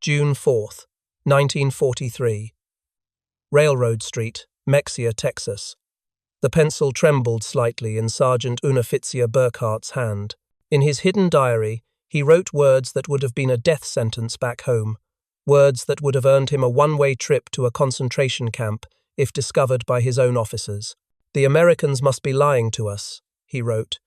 June 4th, 1943. Railroad Street, Mexia, Texas. The pencil trembled slightly in Sergeant Uniffizier Burkhart's hand. In his hidden diary, he wrote words that would have been a death sentence back home, words that would have earned him a one-way trip to a concentration camp if discovered by his own officers. "The Americans must be lying to us," he wrote.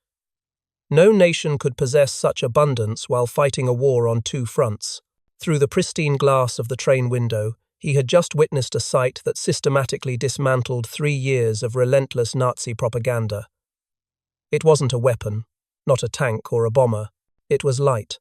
No nation could possess such abundance while fighting a war on two fronts. Through the pristine glass of the train window, he had just witnessed a sight that systematically dismantled 3 years of relentless Nazi propaganda. It wasn't a weapon, not a tank or a bomber. It was light.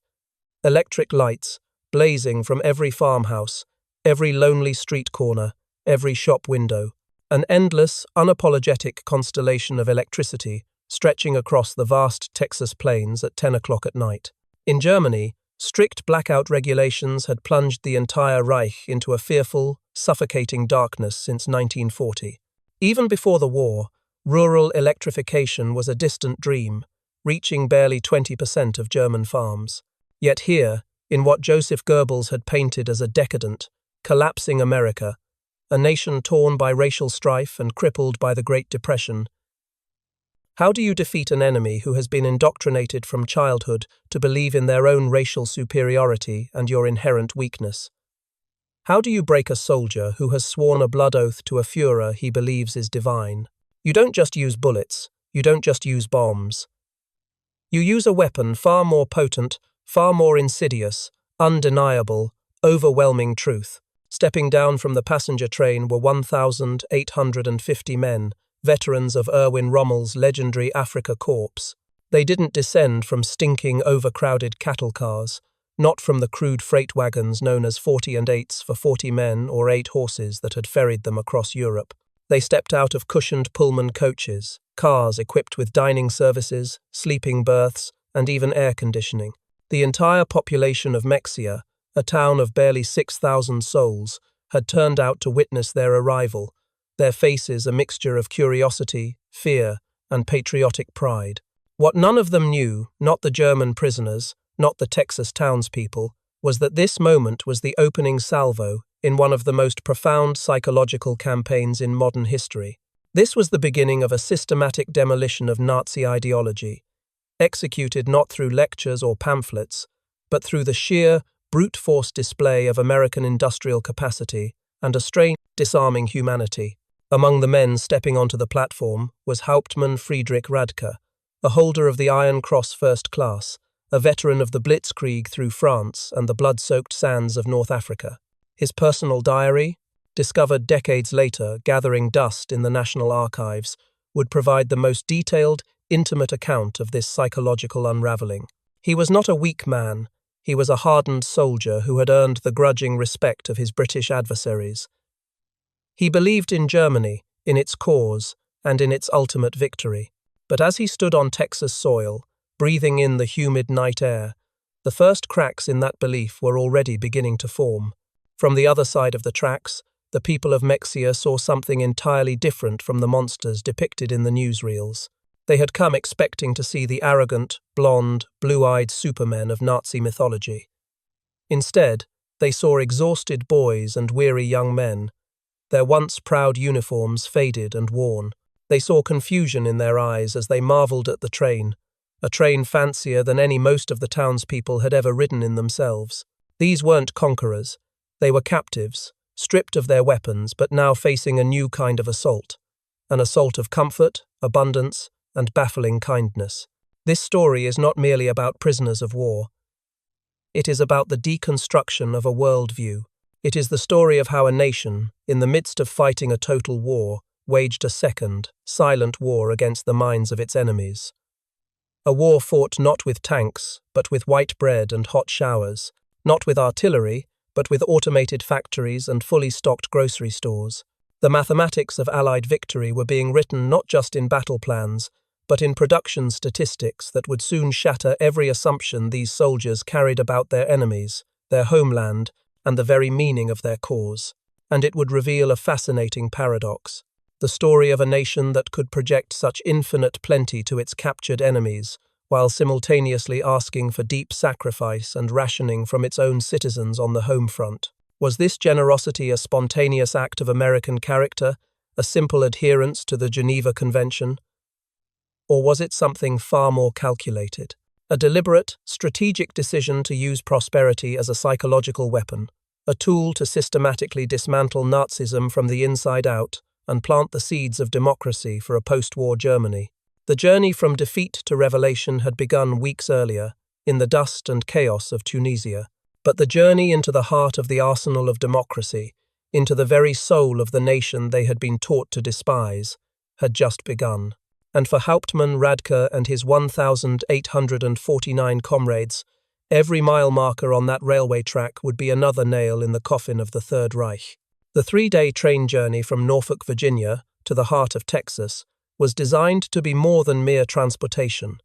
Electric lights, blazing from every farmhouse, every lonely street corner, every shop window. An endless, unapologetic constellation of electricity stretching across the vast Texas plains at 10 o'clock at night. In Germany, strict blackout regulations had plunged the entire Reich into a fearful, suffocating darkness since 1940. Even before the war, rural electrification was a distant dream, reaching barely 20% of German farms. Yet here, in what Joseph Goebbels had painted as a decadent, collapsing America, a nation torn by racial strife and crippled by the Great Depression, how do you defeat an enemy who has been indoctrinated from childhood to believe in their own racial superiority and your inherent weakness? How do you break a soldier who has sworn a blood oath to a Führer he believes is divine? You don't just use bullets, you don't just use bombs. You use a weapon far more potent, far more insidious, undeniable, overwhelming truth. Stepping down from the passenger train were 1,850 men, veterans of Erwin Rommel's legendary Afrika Korps. They didn't descend from stinking, overcrowded cattle cars, not from the crude freight wagons known as 40 and 8s for 40 men or 8 horses that had ferried them across Europe. They stepped out of cushioned Pullman coaches, cars equipped with dining services, sleeping berths, and even air conditioning. The entire population of Mexia, a town of barely 6,000 souls, had turned out to witness their arrival, their faces a mixture of curiosity, fear, and patriotic pride. What none of them knew, not the German prisoners, not the Texas townspeople, was that this moment was the opening salvo in one of the most profound psychological campaigns in modern history. This was the beginning of a systematic demolition of Nazi ideology, executed not through lectures or pamphlets, but through the sheer, brute force display of American industrial capacity and a strange, disarming humanity. Among the men stepping onto the platform was Hauptmann Friedrich Radke, a holder of the Iron Cross First Class, a veteran of the Blitzkrieg through France and the blood-soaked sands of North Africa. His personal diary, discovered decades later gathering dust in the National Archives, would provide the most detailed, intimate account of this psychological unraveling. He was not a weak man. He was a hardened soldier who had earned the grudging respect of his British adversaries. He believed in Germany, in its cause, and in its ultimate victory. But as he stood on Texas soil, breathing in the humid night air, the first cracks in that belief were already beginning to form. From the other side of the tracks, the people of Mexia saw something entirely different from the monsters depicted in the newsreels. They had come expecting to see the arrogant, blonde, blue-eyed supermen of Nazi mythology. Instead, they saw exhausted boys and weary young men, their once proud uniforms faded and worn. They saw confusion in their eyes as they marveled at the train, a train fancier than any most of the townspeople had ever ridden in themselves. These weren't conquerors. They were captives, stripped of their weapons, but now facing a new kind of assault. An assault of comfort, abundance, and baffling kindness. This story is not merely about prisoners of war. It is about the deconstruction of a worldview. It is the story of how a nation, in the midst of fighting a total war, waged a second, silent war against the minds of its enemies. A war fought not with tanks, but with white bread and hot showers, not with artillery, but with automated factories and fully stocked grocery stores. The mathematics of Allied victory were being written not just in battle plans, but in production statistics that would soon shatter every assumption these soldiers carried about their enemies, their homeland, and the very meaning of their cause. And it would reveal a fascinating paradox. The story of a nation that could project such infinite plenty to its captured enemies, while simultaneously asking for deep sacrifice and rationing from its own citizens on the home front. Was this generosity a spontaneous act of American character, a simple adherence to the Geneva Convention? Or was it something far more calculated? A deliberate, strategic decision to use prosperity as a psychological weapon, a tool to systematically dismantle Nazism from the inside out and plant the seeds of democracy for a post-war Germany. The journey from defeat to revelation had begun weeks earlier, in the dust and chaos of Tunisia. But the journey into the heart of the arsenal of democracy, into the very soul of the nation they had been taught to despise, had just begun. And for Hauptmann Radke and his 1,849 comrades, every mile marker on that railway track would be another nail in the coffin of the Third Reich. The 3-day train journey from Norfolk, Virginia, to the heart of Texas was designed to be more than mere transportation.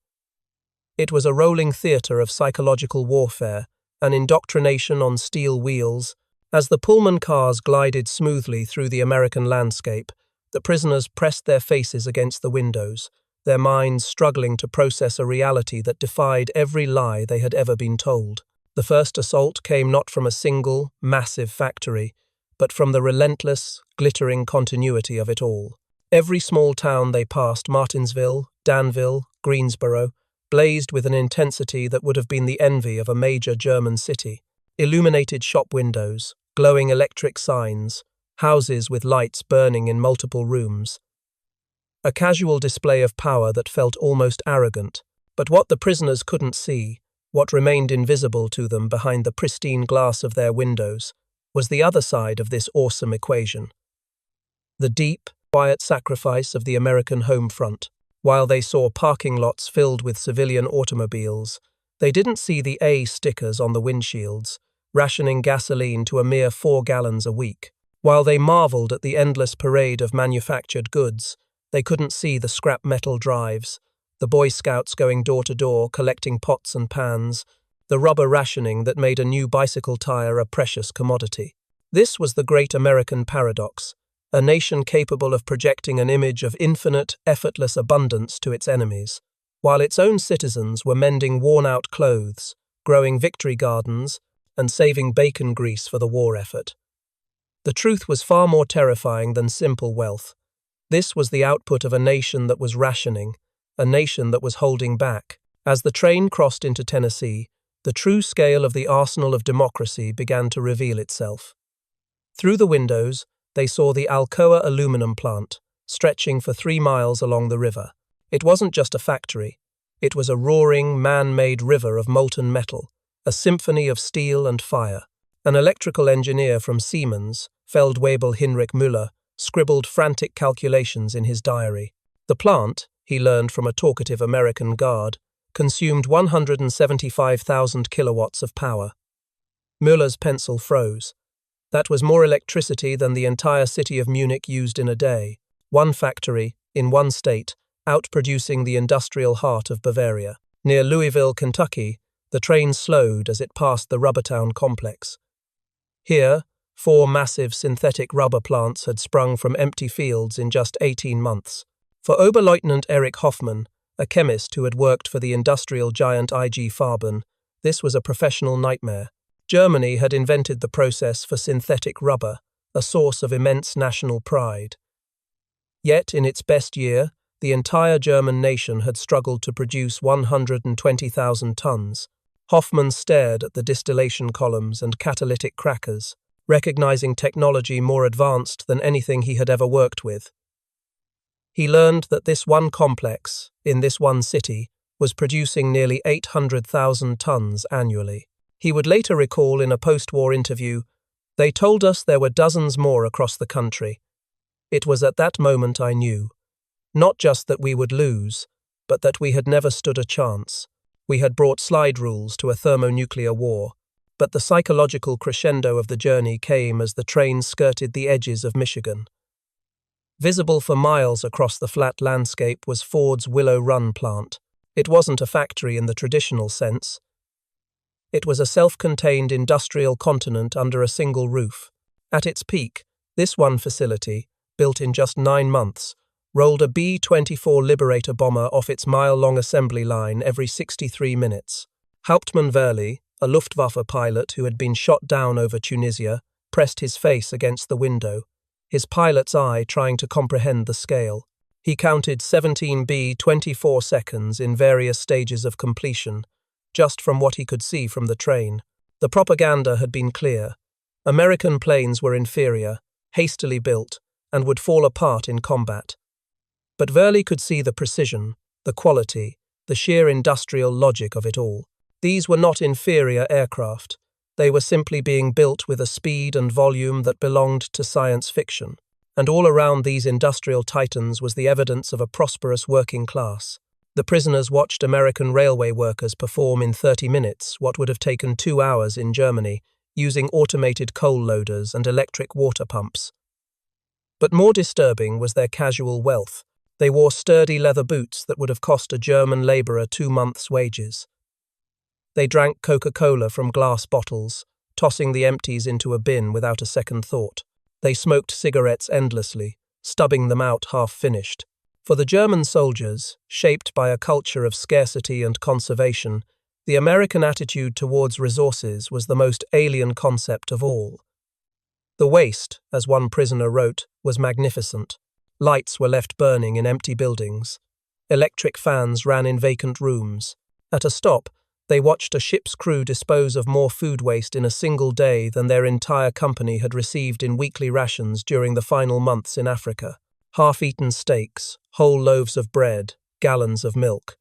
It was a rolling theatre of psychological warfare, an indoctrination on steel wheels. As the Pullman cars glided smoothly through the American landscape, the prisoners pressed their faces against the windows, their minds struggling to process a reality that defied every lie they had ever been told. The first assault came not from a single, massive factory, but from the relentless, glittering continuity of it all. Every small town they passed, Martinsville, Danville, Greensboro, blazed with an intensity that would have been the envy of a major German city. Illuminated shop windows, glowing electric signs, houses with lights burning in multiple rooms. A casual display of power that felt almost arrogant. But what the prisoners couldn't see, what remained invisible to them behind the pristine glass of their windows, was the other side of this awesome equation. The deep, quiet sacrifice of the American home front. While they saw parking lots filled with civilian automobiles, they didn't see the A stickers on the windshields, rationing gasoline to a mere 4 gallons a week. While they marveled at the endless parade of manufactured goods, they couldn't see the scrap metal drives, the Boy Scouts going door to door collecting pots and pans, the rubber rationing that made a new bicycle tire a precious commodity. This was the great American paradox, a nation capable of projecting an image of infinite, effortless abundance to its enemies, while its own citizens were mending worn-out clothes, growing victory gardens, and saving bacon grease for the war effort. The truth was far more terrifying than simple wealth. This was the output of a nation that was rationing, a nation that was holding back. As the train crossed into Tennessee, the true scale of the arsenal of democracy began to reveal itself. Through the windows, they saw the Alcoa aluminum plant, stretching for 3 miles along the river. It wasn't just a factory. It was a roaring, man-made river of molten metal, a symphony of steel and fire. An electrical engineer from Siemens, Feldwebel Hinrich Müller, scribbled frantic calculations in his diary. The plant, he learned from a talkative American guard, consumed 175,000 kilowatts of power. Müller's pencil froze. That was more electricity than the entire city of Munich used in a day. One factory, in one state, outproducing the industrial heart of Bavaria. Near Louisville, Kentucky, the train slowed as it passed the Rubbertown complex. Here, 4 massive synthetic rubber plants had sprung from empty fields in just 18 months. For Oberleutnant Erich Hoffmann, a chemist who had worked for the industrial giant IG Farben, this was a professional nightmare. Germany had invented the process for synthetic rubber, a source of immense national pride. Yet, in its best year, the entire German nation had struggled to produce 120,000 tons. Hoffmann stared at the distillation columns and catalytic crackers, recognizing technology more advanced than anything he had ever worked with. He learned that this one complex, in this one city, was producing nearly 800,000 tons annually. He would later recall in a post-war interview, "They told us there were dozens more across the country. It was at that moment I knew, not just that we would lose, but that we had never stood a chance. We had brought slide rules to a thermonuclear war, but the psychological crescendo of the journey came as the train skirted the edges of Michigan. Visible for miles across the flat landscape was Ford's Willow Run plant. It wasn't a factory in the traditional sense. It was a self-contained industrial continent under a single roof. At its peak, this one facility, built in just 9 months, rolled a B-24 Liberator bomber off its mile-long assembly line every 63 minutes. Hauptmann Verli, a Luftwaffe pilot who had been shot down over Tunisia, pressed his face against the window, his pilot's eye trying to comprehend the scale. He counted 17 B-24 seconds in various stages of completion, just from what he could see from the train. The propaganda had been clear. American planes were inferior, hastily built, and would fall apart in combat. But Verli could see the precision, the quality, the sheer industrial logic of it all. These were not inferior aircraft. They were simply being built with a speed and volume that belonged to science fiction. And all around these industrial titans was the evidence of a prosperous working class. The prisoners watched American railway workers perform in 30 minutes what would have taken 2 hours in Germany, using automated coal loaders and electric water pumps. But more disturbing was their casual wealth. They wore sturdy leather boots that would have cost a German labourer 2 months' wages. They drank Coca-Cola from glass bottles, tossing the empties into a bin without a second thought. They smoked cigarettes endlessly, stubbing them out half-finished. For the German soldiers, shaped by a culture of scarcity and conservation, the American attitude towards resources was the most alien concept of all. The waste, as one prisoner wrote, was magnificent. Lights were left burning in empty buildings. Electric fans ran in vacant rooms. At a stop, they watched a ship's crew dispose of more food waste in a single day than their entire company had received in weekly rations during the final months in Africa. Half-eaten steaks, whole loaves of bread, gallons of milk.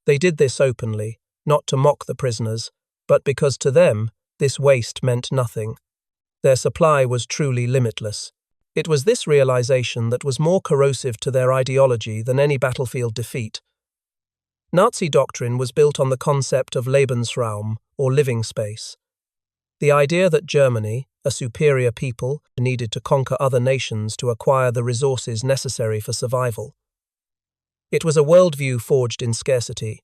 They did this openly, not to mock the prisoners, but because to them, this waste meant nothing. Their supply was truly limitless. It was this realization that was more corrosive to their ideology than any battlefield defeat. Nazi doctrine was built on the concept of Lebensraum, or living space. The idea that Germany, a superior people, needed to conquer other nations to acquire the resources necessary for survival. It was a worldview forged in scarcity.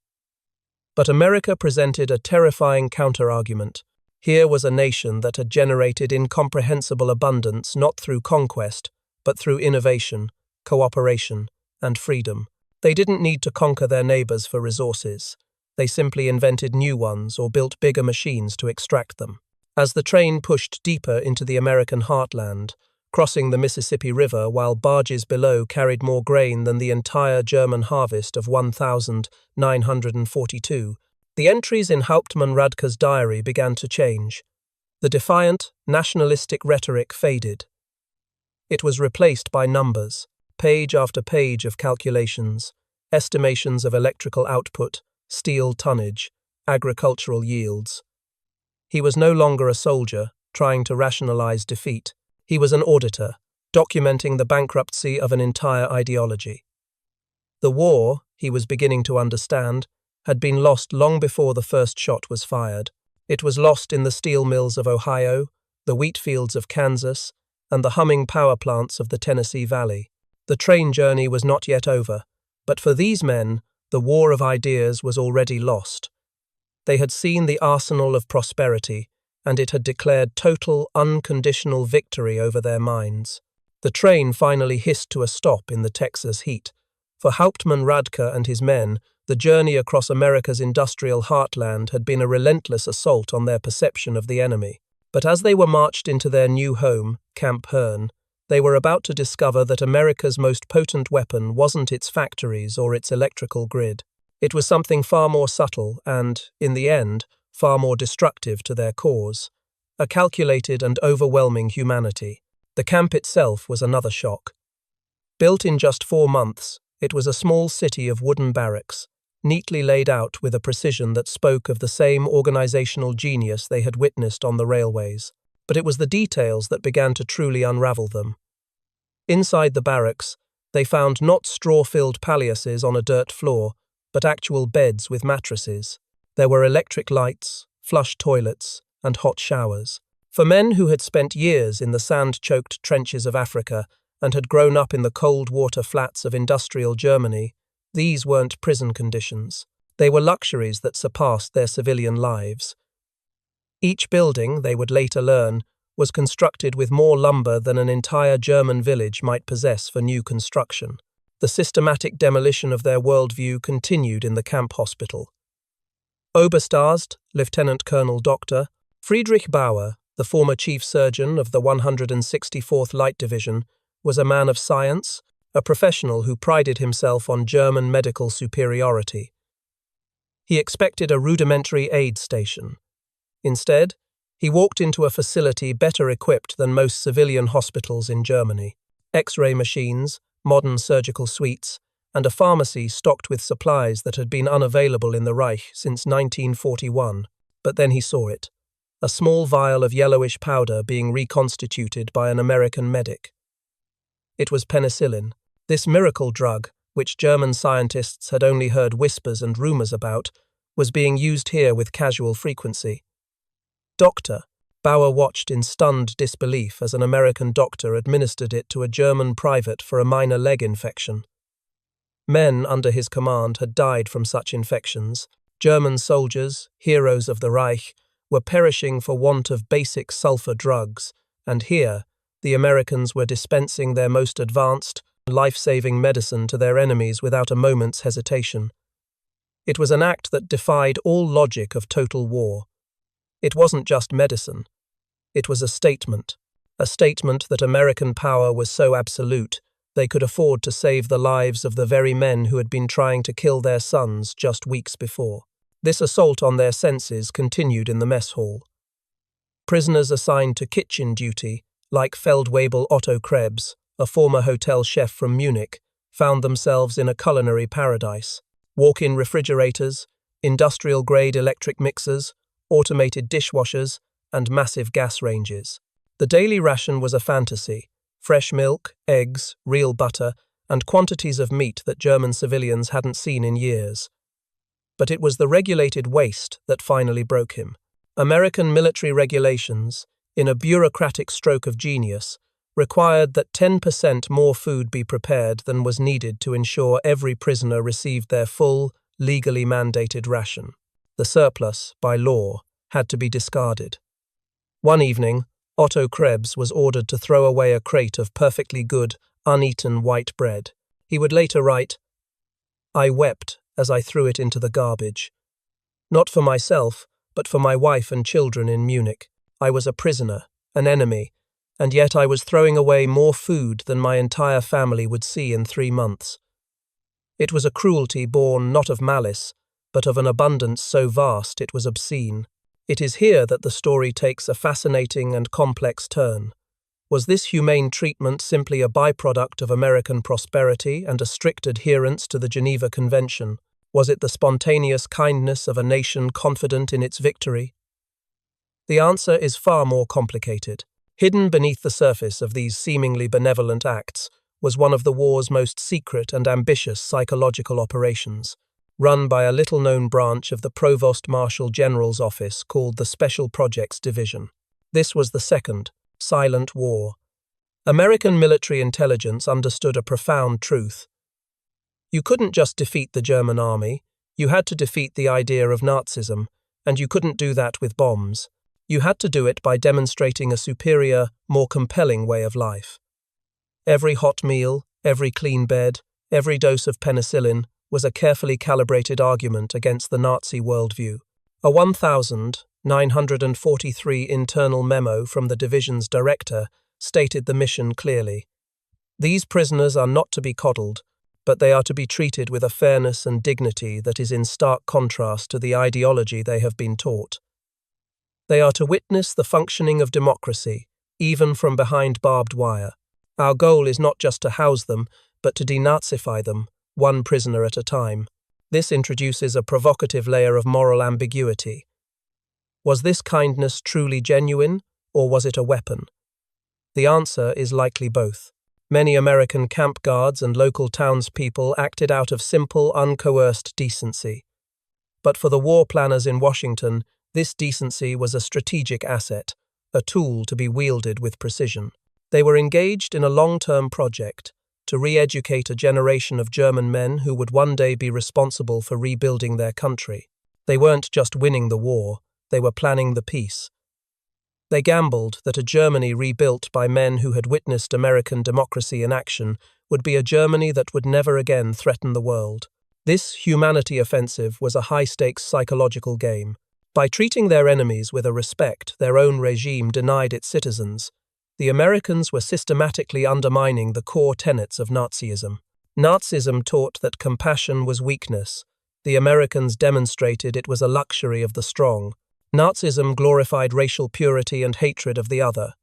But America presented a terrifying counter-argument. Here was a nation that had generated incomprehensible abundance not through conquest, but through innovation, cooperation, and freedom. They didn't need to conquer their neighbors for resources. They simply invented new ones or built bigger machines to extract them. As the train pushed deeper into the American heartland, crossing the Mississippi River while barges below carried more grain than the entire German harvest of 1,942, the entries in Hauptmann Radke's diary began to change. The defiant, nationalistic rhetoric faded. It was replaced by numbers, page after page of calculations, estimations of electrical output, steel tonnage, agricultural yields. He was no longer a soldier, trying to rationalize defeat. He was an auditor, documenting the bankruptcy of an entire ideology. The war, he was beginning to understand, had been lost long before the first shot was fired. It was lost in the steel mills of Ohio, the wheat fields of Kansas, and the humming power plants of the Tennessee Valley. The train journey was not yet over, but for these men, the war of ideas was already lost. They had seen the arsenal of prosperity, and it had declared total, unconditional victory over their minds. The train finally hissed to a stop in the Texas heat. For Hauptmann Radke and his men, the journey across America's industrial heartland had been a relentless assault on their perception of the enemy. But as they were marched into their new home, Camp Hearn, they were about to discover that America's most potent weapon wasn't its factories or its electrical grid. It was something far more subtle and, in the end, far more destructive to their cause. A calculated and overwhelming humanity. The camp itself was another shock. Built in just 4 months, it was a small city of wooden barracks, neatly laid out with a precision that spoke of the same organizational genius they had witnessed on the railways. But it was the details that began to truly unravel them. Inside the barracks, they found not straw-filled palliaces on a dirt floor, but actual beds with mattresses. There were electric lights, flush toilets, and hot showers. For men who had spent years in the sand-choked trenches of Africa and had grown up in the cold water flats of industrial Germany, these weren't prison conditions. They were luxuries that surpassed their civilian lives. Each building, they would later learn, was constructed with more lumber than an entire German village might possess for new construction. The systematic demolition of their worldview continued in the camp hospital. Oberstarzt, Lieutenant Colonel Dr. Friedrich Bauer, the former chief surgeon of the 164th Light Division, was a man of science, a professional who prided himself on German medical superiority. He expected a rudimentary aid station. Instead, he walked into a facility better equipped than most civilian hospitals in Germany. X-ray machines, modern surgical suites, and a pharmacy stocked with supplies that had been unavailable in the Reich since 1941. But then he saw it, a small vial of yellowish powder being reconstituted by an American medic. It was penicillin, this miracle drug, which German scientists had only heard whispers and rumors about, was being used here with casual frequency. Doctor, Bauer watched in stunned disbelief as an American doctor administered it to a German private for a minor leg infection. Men under his command had died from such infections. German soldiers, heroes of the Reich, were perishing for want of basic sulfur drugs, and here, the Americans were dispensing their most advanced, life-saving medicine to their enemies without a moment's hesitation. It was an act that defied all logic of total war. It wasn't just medicine. It was a statement that American power was so absolute they could afford to save the lives of the very men who had been trying to kill their sons just weeks before. This assault on their senses continued in the mess hall. Prisoners assigned to kitchen duty, like Feldwebel Otto Krebs, a former hotel chef from Munich, found themselves in a culinary paradise. Walk-in refrigerators, industrial-grade electric mixers, automated dishwashers, and massive gas ranges. The daily ration was a fantasy: fresh milk, eggs, real butter, and quantities of meat that German civilians hadn't seen in years. But it was the regulated waste that finally broke him. American military regulations, in a bureaucratic stroke of genius, required that 10% more food be prepared than was needed to ensure every prisoner received their full, legally mandated ration. The surplus, by law, had to be discarded. One evening, Otto Krebs was ordered to throw away a crate of perfectly good, uneaten white bread. He would later write, "I wept as I threw it into the garbage. Not for myself, but for my wife and children in Munich. I was a prisoner, an enemy, and yet I was throwing away more food than my entire family would see in 3 months. It was a cruelty born not of malice, but of an abundance so vast it was obscene." It is here that the story takes a fascinating and complex turn. Was this humane treatment simply a byproduct of American prosperity and a strict adherence to the Geneva Convention? Was it the spontaneous kindness of a nation confident in its victory? The answer is far more complicated. Hidden beneath the surface of these seemingly benevolent acts was one of the war's most secret and ambitious psychological operations, run by a little-known branch of the Provost Marshal General's office called the Special Projects Division. This was the Second, Silent War. American military intelligence understood a profound truth. You couldn't just defeat the German army, you had to defeat the idea of Nazism, and you couldn't do that with bombs. You had to do it by demonstrating a superior, more compelling way of life. Every hot meal, every clean bed, every dose of penicillin was a carefully calibrated argument against the Nazi worldview. A 1,943 internal memo from the division's director stated the mission clearly. These prisoners are not to be coddled, but they are to be treated with a fairness and dignity that is in stark contrast to the ideology they have been taught. They are to witness the functioning of democracy, even from behind barbed wire. Our goal is not just to house them, but to denazify them, one prisoner at a time. This introduces a provocative layer of moral ambiguity. Was this kindness truly genuine, or was it a weapon? The answer is likely both. Many American camp guards and local townspeople acted out of simple, uncoerced decency. But for the war planners in Washington, this decency was a strategic asset, a tool to be wielded with precision. They were engaged in a long-term project, to re-educate a generation of German men who would one day be responsible for rebuilding their country. They weren't just winning the war, they were planning the peace. They gambled that a Germany rebuilt by men who had witnessed American democracy in action would be a Germany that would never again threaten the world. This humanity offensive was a high-stakes psychological game. By treating their enemies with a respect their own regime denied its citizens, the Americans were systematically undermining the core tenets of Nazism. Nazism taught that compassion was weakness. The Americans demonstrated it was a luxury of the strong. Nazism glorified racial purity and hatred of the other.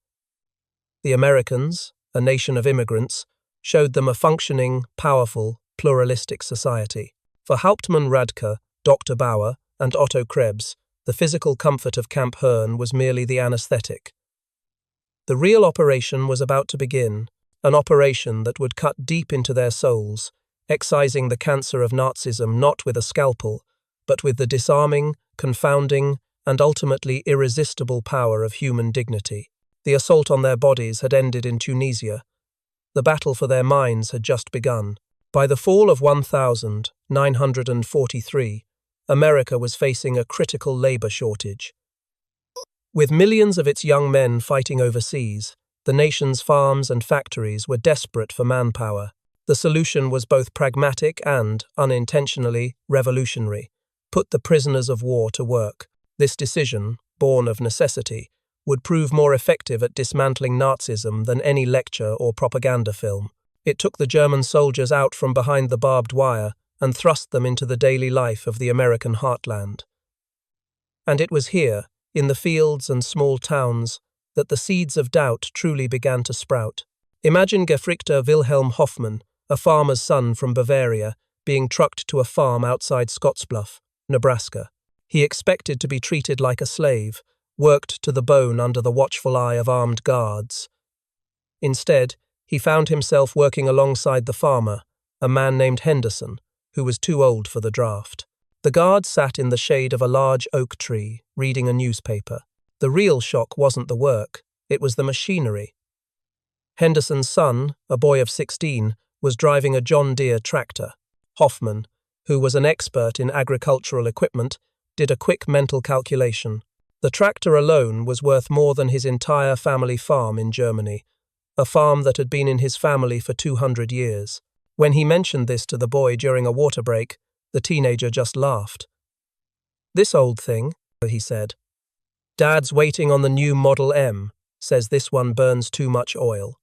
The Americans, a nation of immigrants, showed them a functioning, powerful, pluralistic society. For Hauptmann Radke, Dr. Bauer, and Otto Krebs, the physical comfort of Camp Herne was merely the anesthetic. The real operation was about to begin, an operation that would cut deep into their souls, excising the cancer of Nazism not with a scalpel, but with the disarming, confounding, and ultimately irresistible power of human dignity. The assault on their bodies had ended in Tunisia. The battle for their minds had just begun. By the fall of 1943, America was facing a critical labor shortage. With millions of its young men fighting overseas, the nation's farms and factories were desperate for manpower. The solution was both pragmatic and, unintentionally, revolutionary: put the prisoners of war to work. This decision, born of necessity, would prove more effective at dismantling Nazism than any lecture or propaganda film. It took the German soldiers out from behind the barbed wire and thrust them into the daily life of the American heartland. And it was here, in the fields and small towns, that the seeds of doubt truly began to sprout. Imagine Gefricter Wilhelm Hoffmann, a farmer's son from Bavaria, being trucked to a farm outside Scottsbluff, Nebraska. He expected to be treated like a slave, worked to the bone under the watchful eye of armed guards. Instead, he found himself working alongside the farmer, a man named Henderson, who was too old for the draft. The guard sat in the shade of a large oak tree, reading a newspaper. The real shock wasn't the work, it was the machinery. Henderson's son, a boy of 16, was driving a John Deere tractor. Hoffmann, who was an expert in agricultural equipment, did a quick mental calculation. The tractor alone was worth more than his entire family farm in Germany, a farm that had been in his family for 200 years. When he mentioned this to the boy during a water break, the teenager just laughed. "This old thing," he said. "Dad's waiting on the new Model M, says this one burns too much oil."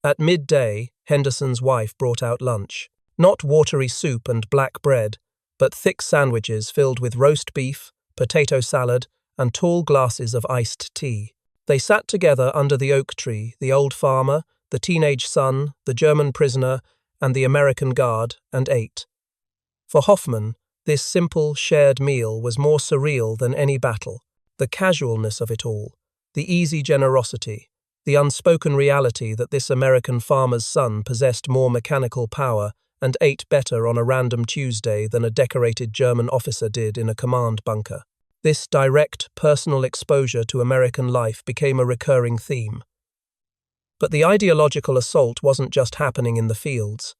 At midday, Henderson's wife brought out lunch. Not watery soup and black bread, but thick sandwiches filled with roast beef, potato salad, and tall glasses of iced tea. They sat together under the oak tree, the old farmer, the teenage son, the German prisoner, and the American guard, and ate. For Hoffmann, this simple, shared meal was more surreal than any battle. The casualness of it all, the easy generosity, the unspoken reality that this American farmer's son possessed more mechanical power and ate better on a random Tuesday than a decorated German officer did in a command bunker. This direct, personal exposure to American life became a recurring theme. But the ideological assault wasn't just happening in the fields.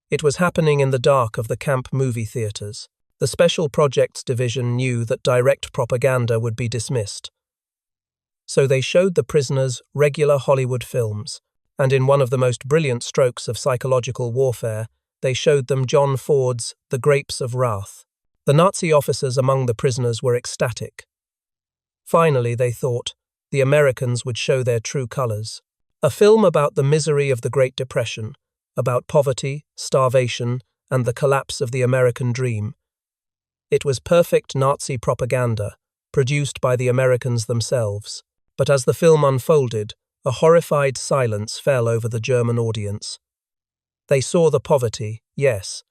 It was happening in the dark of the camp movie theaters. The Special Projects Division knew that direct propaganda would be dismissed. So they showed the prisoners regular Hollywood films, and in one of the most brilliant strokes of psychological warfare, they showed them John Ford's The Grapes of Wrath. The Nazi officers among the prisoners were ecstatic. Finally, they thought, the Americans would show their true colors. A film about the misery of the Great Depression, about poverty, starvation, and the collapse of the American dream. It was perfect Nazi propaganda, produced by the Americans themselves. But as the film unfolded, a horrified silence fell over the German audience. They saw the poverty, yes,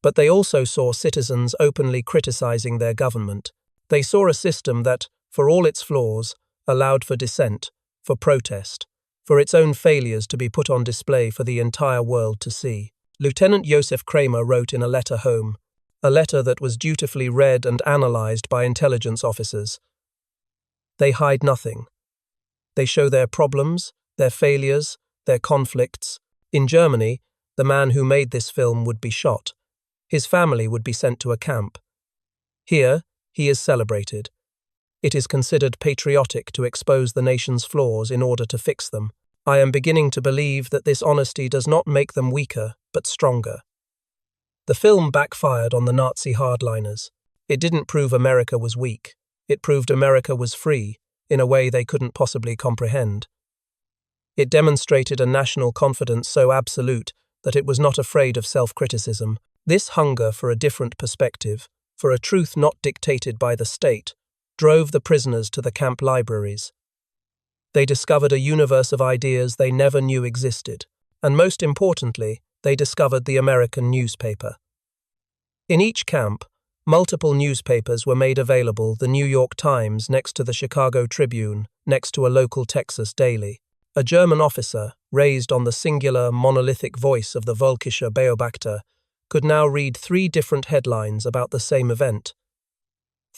but they also saw citizens openly criticizing their government. They saw a system that, for all its flaws, allowed for dissent, for protest, for its own failures to be put on display for the entire world to see. Lieutenant Josef Kramer wrote in a letter home, a letter that was dutifully read and analyzed by intelligence officers. They hide nothing. They show their problems, their failures, their conflicts. In Germany, the man who made this film would be shot. His family would be sent to a camp. Here, he is celebrated. It is considered patriotic to expose the nation's flaws in order to fix them. I am beginning to believe that this honesty does not make them weaker, but stronger. The film backfired on the Nazi hardliners. It didn't prove America was weak. It proved America was free, in a way they couldn't possibly comprehend. It demonstrated a national confidence so absolute that it was not afraid of self-criticism. This hunger for a different perspective, for a truth not dictated by the state, drove the prisoners to the camp libraries. They discovered a universe of ideas they never knew existed, and most importantly, they discovered the American newspaper. In each camp, multiple newspapers were made available, the New York Times next to the Chicago Tribune, next to a local Texas daily. A German officer, raised on the singular, monolithic voice of the Völkischer Beobachter, could now read 3 different headlines about the same event,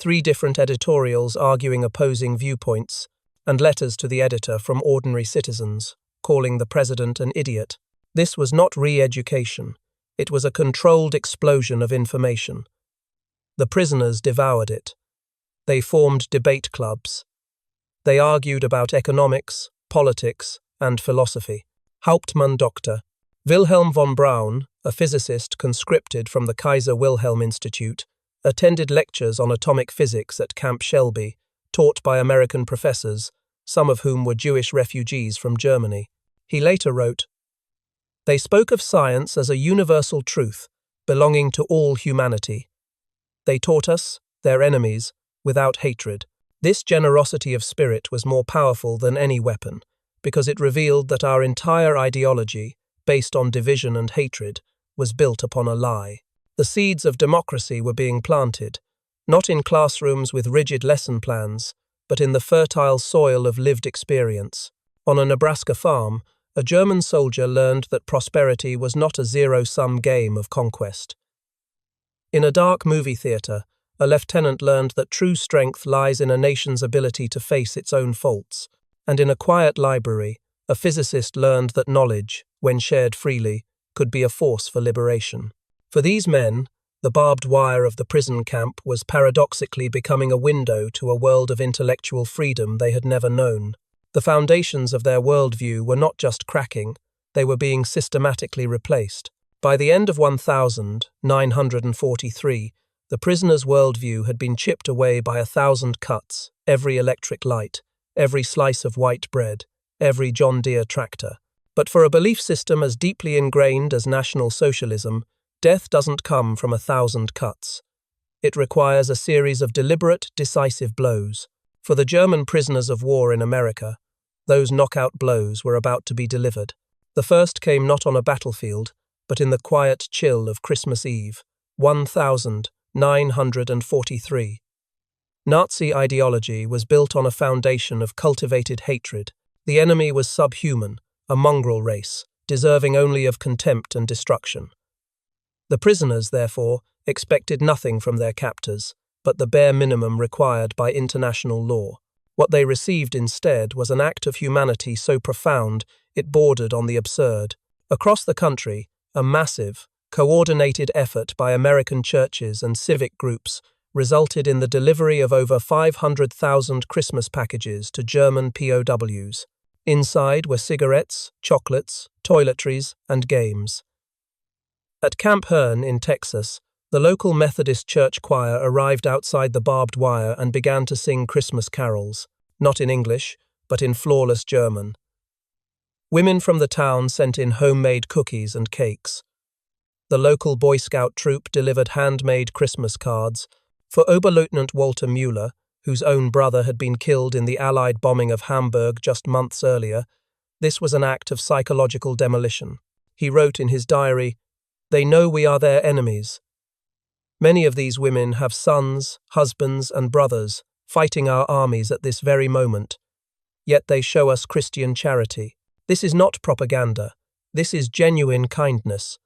3 different editorials arguing opposing viewpoints, and letters to the editor from ordinary citizens, calling the president an idiot. This was not re-education. It was a controlled explosion of information. The prisoners devoured it. They formed debate clubs. They argued about economics, politics, and philosophy. Hauptmann Dr. Wilhelm von Braun, a physicist conscripted from the Kaiser Wilhelm Institute, attended lectures on atomic physics at Camp Shelby, taught by American professors, some of whom were Jewish refugees from Germany. He later wrote, "They spoke of science as a universal truth, belonging to all humanity. They taught us, their enemies, without hatred. This generosity of spirit was more powerful than any weapon, because it revealed that our entire ideology, based on division and hatred, was built upon a lie. The seeds of democracy were being planted, not in classrooms with rigid lesson plans, but in the fertile soil of lived experience. On a Nebraska farm, a German soldier learned that prosperity was not a zero-sum game of conquest. In a dark movie theater, a lieutenant learned that true strength lies in a nation's ability to face its own faults. And in a quiet library, a physicist learned that knowledge, when shared freely, could be a force for liberation. For these men, the barbed wire of the prison camp was paradoxically becoming a window to a world of intellectual freedom they had never known. The foundations of their worldview were not just cracking, they were being systematically replaced. By the end of 1943, the prisoners' worldview had been chipped away by 1,000 cuts, every electric light, every slice of white bread, every John Deere tractor. But for a belief system as deeply ingrained as National Socialism, death doesn't come from 1,000 cuts. It requires a series of deliberate, decisive blows. For the German prisoners of war in America, those knockout blows were about to be delivered. The first came not on a battlefield, but in the quiet chill of Christmas Eve, 1943. Nazi ideology was built on a foundation of cultivated hatred. The enemy was subhuman, a mongrel race, deserving only of contempt and destruction. The prisoners, therefore, expected nothing from their captors, but the bare minimum required by international law. What they received instead was an act of humanity so profound it bordered on the absurd. Across the country, a massive, coordinated effort by American churches and civic groups resulted in the delivery of over 500,000 Christmas packages to German POWs. Inside were cigarettes, chocolates, toiletries, and games. At Camp Hearn in Texas, the local Methodist church choir arrived outside the barbed wire and began to sing Christmas carols, not in English, but in flawless German. Women from the town sent in homemade cookies and cakes. The local Boy Scout troop delivered handmade Christmas cards. For Oberleutnant Walter Müller, whose own brother had been killed in the Allied bombing of Hamburg just months earlier, this was an act of psychological demolition. He wrote in his diary, "They know we are their enemies. Many of these women have sons, husbands, and brothers fighting our armies at this very moment, yet they show us Christian charity. This is not propaganda. This is genuine kindness.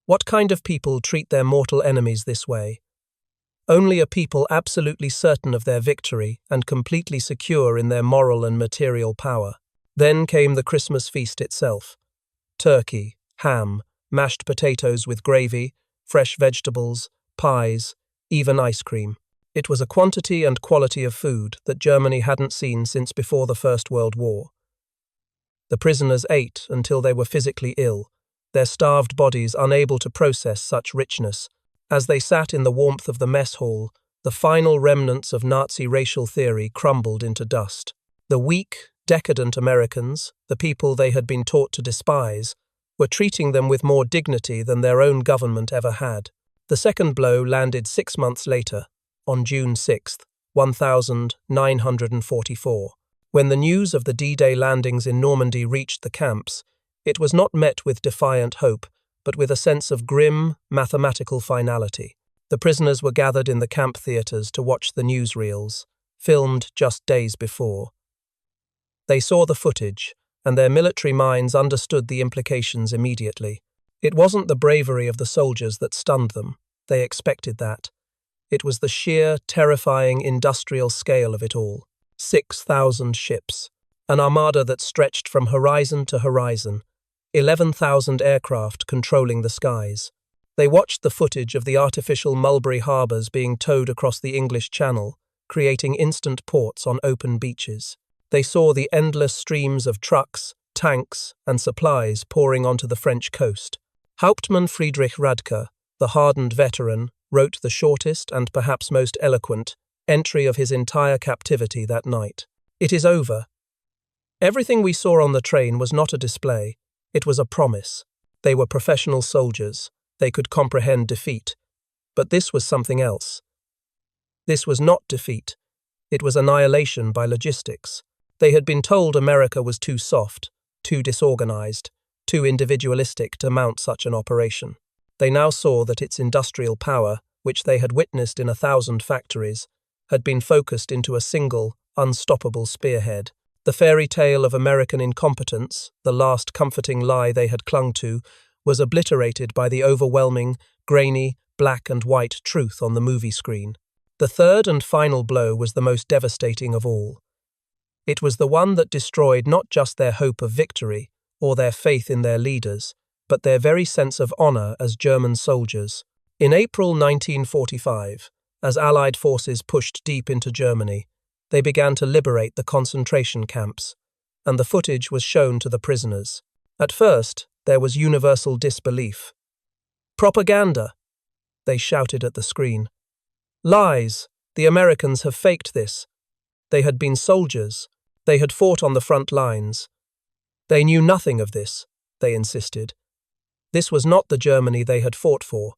What kind of people treat their mortal enemies this way? Only a people absolutely certain of their victory and completely secure in their moral and material power." Then came the Christmas feast itself. Turkey, ham, mashed potatoes with gravy, fresh vegetables, pies, even ice cream. It was a quantity and quality of food that Germany hadn't seen since before the First World War. The prisoners ate until they were physically ill, their starved bodies unable to process such richness. As they sat in the warmth of the mess hall, the final remnants of Nazi racial theory crumbled into dust. The weak, decadent Americans, the people they had been taught to despise, were treating them with more dignity than their own government ever had. The second blow landed 6 months later, on June 6, 1944. When the news of the D-Day landings in Normandy reached the camps, it was not met with defiant hope, but with a sense of grim, mathematical finality. The prisoners were gathered in the camp theatres to watch the newsreels, filmed just days before. They saw the footage, and their military minds understood the implications immediately. It wasn't the bravery of the soldiers that stunned them. They expected that. It was the sheer, terrifying industrial scale of it all. 6,000 ships, an armada that stretched from horizon to horizon, 11,000 aircraft controlling the skies. They watched the footage of the artificial Mulberry harbours being towed across the English Channel, creating instant ports on open beaches. They saw the endless streams of trucks, tanks, and supplies pouring onto the French coast. Hauptmann Friedrich Radke, the hardened veteran, wrote the shortest and perhaps most eloquent entry of his entire captivity that night. "It is over. Everything we saw on the train was not a display, it was a promise. They were professional soldiers. They could comprehend defeat. But this was something else. This was not defeat. It was annihilation by logistics. They had been told America was too soft, too disorganized, too individualistic to mount such an operation. They now saw that its industrial power, which they had witnessed in 1,000 factories, had been focused into a single, unstoppable spearhead. The fairy tale of American incompetence, the last comforting lie they had clung to, was obliterated by the overwhelming, grainy, black and white truth on the movie screen. The third and final blow was the most devastating of all. It was the one that destroyed not just their hope of victory or their faith in their leaders, but their very sense of honor as German soldiers. In April 1945, as Allied forces pushed deep into Germany, they began to liberate the concentration camps, and the footage was shown to the prisoners. At first, there was universal disbelief. "Propaganda!" they shouted at the screen. "Lies! The Americans have faked this. They had been soldiers. They had fought on the front lines. They knew nothing of this," they insisted. This was not the Germany they had fought for.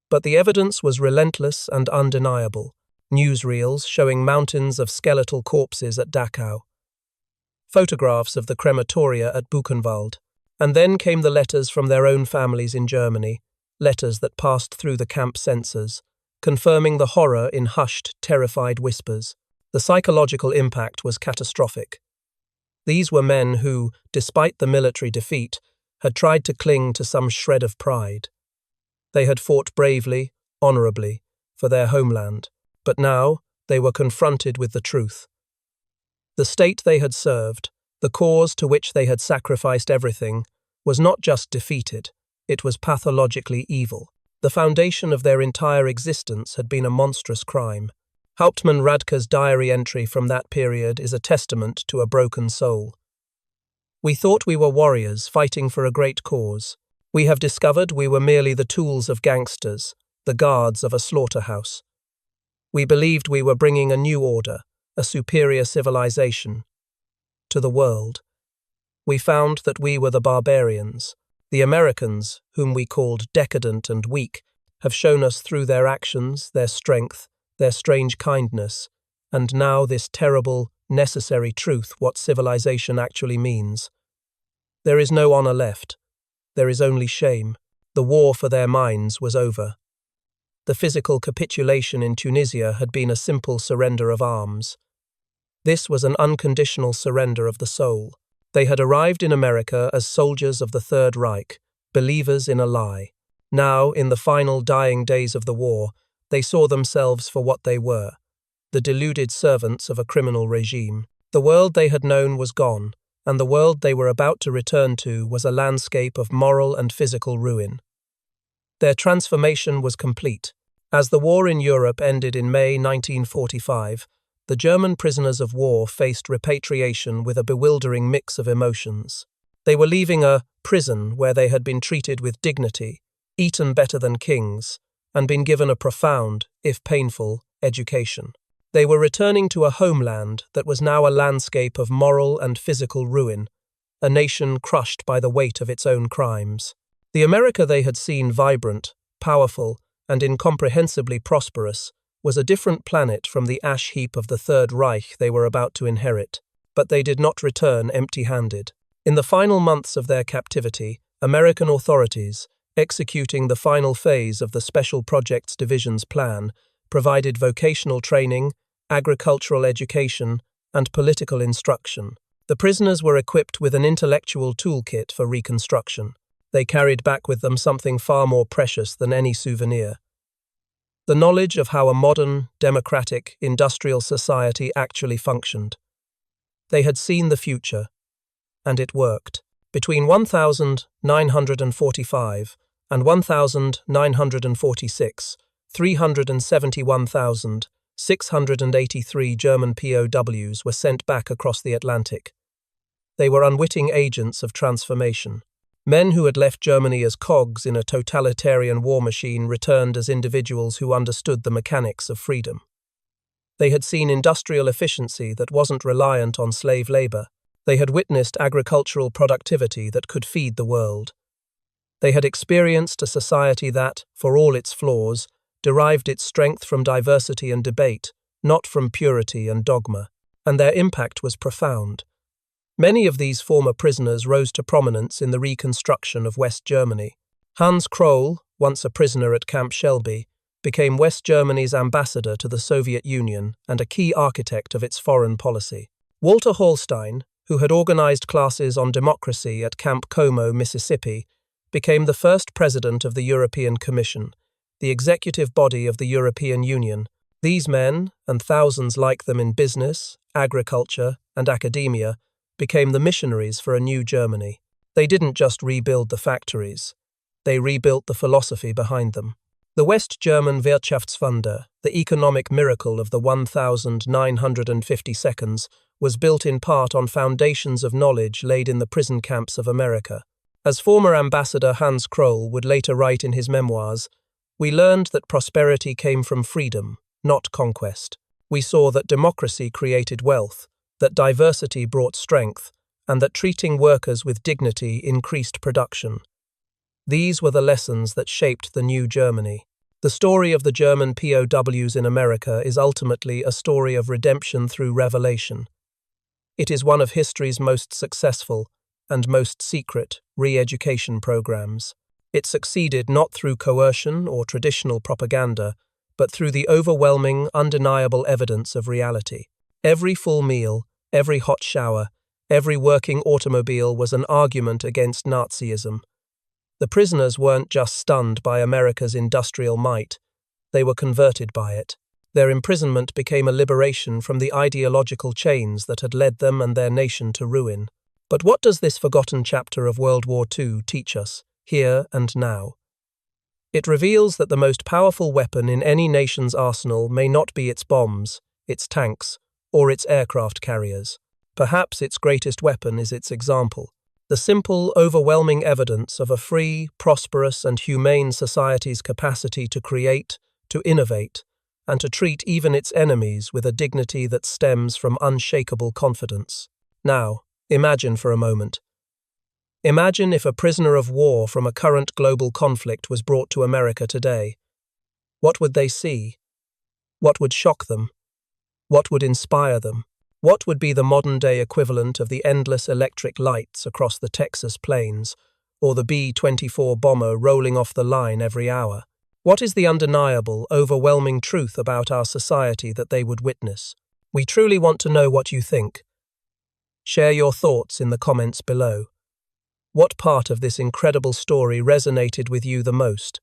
But the evidence was relentless and undeniable. Newsreels showing mountains of skeletal corpses at Dachau. Photographs of the crematoria at Buchenwald. And then came the letters from their own families in Germany, letters that passed through the camp censors, confirming the horror in hushed, terrified whispers. The psychological impact was catastrophic. These were men who, despite the military defeat, had tried to cling to some shred of pride. They had fought bravely, honorably, for their homeland, but now they were confronted with the truth. The state they had served, the cause to which they had sacrificed everything, was not just defeated, it was pathologically evil. The foundation of their entire existence had been a monstrous crime. Hauptmann Radke's diary entry from that period is a testament to a broken soul. "We thought we were warriors fighting for a great cause. We have discovered we were merely the tools of gangsters, the guards of a slaughterhouse. We believed we were bringing a new order, a superior civilization, to the world. We found that we were the barbarians. The Americans, whom we called decadent and weak, have shown us through their actions, their strength, their strange kindness, and now this terrible, necessary truth what civilization actually means. There is no honor left. There is only shame. The war for their minds was over. The physical capitulation in Tunisia had been a simple surrender of arms. This was an unconditional surrender of the soul. They had arrived in America as soldiers of the Third Reich, believers in a lie. Now, in the final dying days of the war, they saw themselves for what they were, the deluded servants of a criminal regime. The world they had known was gone, and the world they were about to return to was a landscape of moral and physical ruin. Their transformation was complete. As the war in Europe ended in May 1945, the German prisoners of war faced repatriation with a bewildering mix of emotions. They were leaving a prison where they had been treated with dignity, eaten better than kings, and been given a profound, if painful, education. They were returning to a homeland that was now a landscape of moral and physical ruin, a nation crushed by the weight of its own crimes. The America they had seen vibrant, powerful, and incomprehensibly prosperous was a different planet from the ash heap of the Third Reich they were about to inherit, but they did not return empty-handed. In the final months of their captivity, American authorities, executing the final phase of the Special Projects Division's plan, provided vocational training, agricultural education, and political instruction. The prisoners were equipped with an intellectual toolkit for reconstruction. They carried back with them something far more precious than any souvenir: the knowledge of how a modern, democratic, industrial society actually functioned. They had seen the future, and it worked. Between 1945 and 1946, 371,683 German POWs were sent back across the Atlantic. They were unwitting agents of transformation. Men who had left Germany as cogs in a totalitarian war machine returned as individuals who understood the mechanics of freedom. They had seen industrial efficiency that wasn't reliant on slave labor. They had witnessed agricultural productivity that could feed the world. They had experienced a society that, for all its flaws, derived its strength from diversity and debate, not from purity and dogma, and their impact was profound. Many of these former prisoners rose to prominence in the reconstruction of West Germany. Hans Kroll, once a prisoner at Camp Shelby, became West Germany's ambassador to the Soviet Union and a key architect of its foreign policy. Walter Hallstein, who had organized classes on democracy at Camp Como, Mississippi, became the first president of the European Commission, the executive body of the European Union. These men, and thousands like them in business, agriculture, and academia, became the missionaries for a new Germany. They didn't just rebuild the factories. They rebuilt the philosophy behind them. The West German Wirtschaftswunder, the economic miracle of the 1950 seconds, was built in part on foundations of knowledge laid in the prison camps of America. As former ambassador Hans Kroll would later write in his memoirs, "We learned that prosperity came from freedom, not conquest. We saw that democracy created wealth, that diversity brought strength, and that treating workers with dignity increased production." These were the lessons that shaped the new Germany. The story of the German POWs in America is ultimately a story of redemption through revelation. It is one of history's most successful and most secret re-education programs. It succeeded not through coercion or traditional propaganda, but through the overwhelming, undeniable evidence of reality. Every full meal, every hot shower, every working automobile was an argument against Nazism. The prisoners weren't just stunned by America's industrial might, they were converted by it. Their imprisonment became a liberation from the ideological chains that had led them and their nation to ruin. But what does this forgotten chapter of World War II teach us, here and now? It reveals that the most powerful weapon in any nation's arsenal may not be its bombs, its tanks, or its aircraft carriers. Perhaps its greatest weapon is its example, the simple, overwhelming evidence of a free, prosperous, and humane society's capacity to create, to innovate, and to treat even its enemies with a dignity that stems from unshakable confidence. Now, imagine for a moment. Imagine if a prisoner of war from a current global conflict was brought to America today. What would they see? What would shock them? What would inspire them? What would be the modern-day equivalent of the endless electric lights across the Texas plains, or the B-24 bomber rolling off the line every hour? What is the undeniable, overwhelming truth about our society that they would witness? We truly want to know what you think. Share your thoughts in the comments below. What part of this incredible story resonated with you the most?